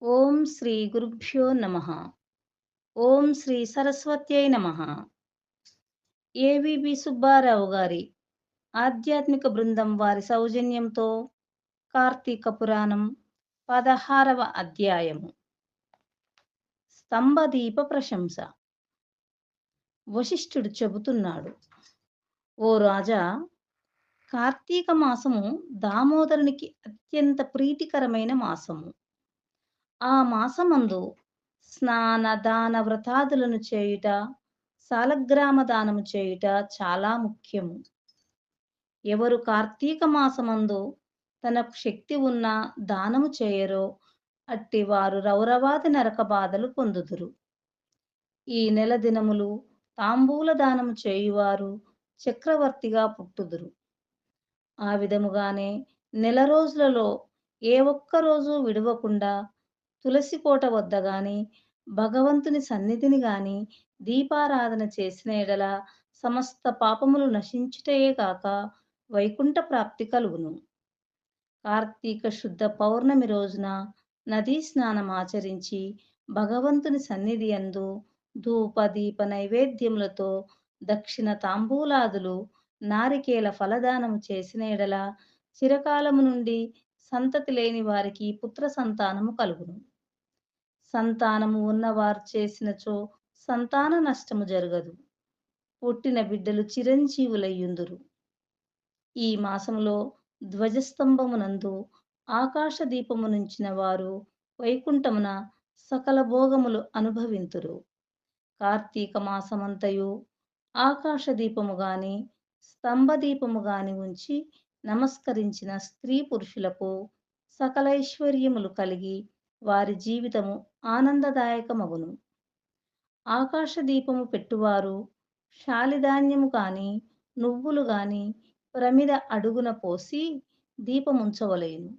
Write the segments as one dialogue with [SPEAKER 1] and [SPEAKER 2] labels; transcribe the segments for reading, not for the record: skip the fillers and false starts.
[SPEAKER 1] ఓం శ్రీ గురుభ్యో నమః. ఓం శ్రీ సరస్వత్యై నమః. ఏవిబి సుబ్బారావు గారి ఆధ్యాత్మిక బృందం వారి సౌజన్యంతో కార్తీక పురాణం 16వ అధ్యాయము స్తంభదీప ప్రశంస. వశిష్ఠుడు చెబుతున్నాడు: ఓ రాజా, కార్తీక మాసము దామోదరునికి అత్యంత ప్రీతికరమైన మాసము. ఆ మాసమందు స్నాన దాన వ్రతాదులను చేయుట, సాలగ్రామ దానము చేయుట చాలా ముఖ్యము. ఎవరు కార్తీక మాసమందు తనకు శక్తి ఉన్న దానము చేయరో అట్టి వారు రౌరవాది నరక బాధలు పొందుదురు. ఈ నెల దినములు తాంబూల దానము చేయువారు చక్రవర్తిగా పుట్టుదురు. ఆ విధముగానే నెల రోజులలో ఏ ఒక్క రోజు విడవకుండా తులసి కోట వద్ద గాని, భగవంతుని సన్నిధిని గాని దీపారాధన చేసిన ఎడల సమస్త పాపములు నశించుటయే కాక వైకుంఠ ప్రాప్తి కలుగును. కార్తీక శుద్ధ పౌర్ణమి రోజున నదీ స్నానం ఆచరించి భగవంతుని సన్నిధి యందు ధూప దీప నైవేద్యములతో దక్షిణ తాంబూలాదులు నారికేల ఫలదానము చేసిన ఎడల చిరకాలము నుండి సంతతి లేని వారికి పుత్ర సంతానము కలుగును. సంతానము ఉన్నవారు చేసినచో సంతాన నష్టము జరగదు. పుట్టిన బిడ్డలు చిరంజీవులయ్యుందురు. ఈ మాసములో ధ్వజస్తంభమునందు ఆకాశ దీపమునుంచిన వారు వైకుంఠమున సకల భోగములు అనుభవింతురు. కార్తీక మాసమంతయు ఆకాశ దీపము గాని, స్తంభదీపము గాని ఉంచి నమస్కరించిన స్త్రీ పురుషులకు సకలైశ్వర్యములు కలిగి వారి జీవితము ఆనందదాయకమగును. ఆకాశ దీపము పెట్టువారు శాలిధాన్యము కాని, నువ్వులు గాని ప్రమిద అడుగున పోసి దీపముంచవలెను.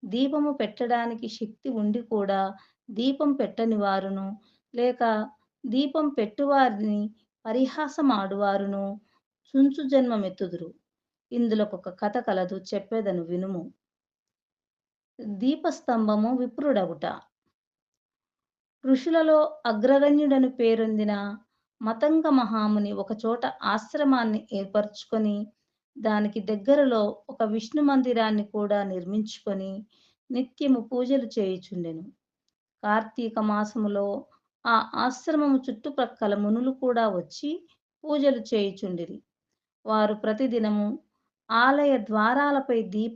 [SPEAKER 1] దీపము పెట్టడానికి శక్తి ఉండి కూడా దీపం పెట్టని వారును, లేక దీపం పెట్టువారిని పరిహాసమాడువారును చుంచు జన్మమెత్తుదురు. ఇందులకొక కథ కలదు, చెప్పెదను వినుము. దీపస్తంభము విప్రుడగుట. ఋషులలో అగ్రగణ్యుడని పేరొందిన మతంగ మహాముని ఒకచోట ఆశ్రమాన్ని ఏర్పరచుకొని దానికి దగ్గరలో ఒక విష్ణు మందిరాన్ని కూడా నిర్మించుకొని నిత్యము పూజలు చేయుచుండెను. కార్తీక మాసములో ఆ ఆశ్రమము చుట్టుప్రక్కల మునులు కూడా వచ్చి పూజలు చేయుచుండిరి. వారు ప్రతిదినము ఆలయ ద్వారాలపై దీప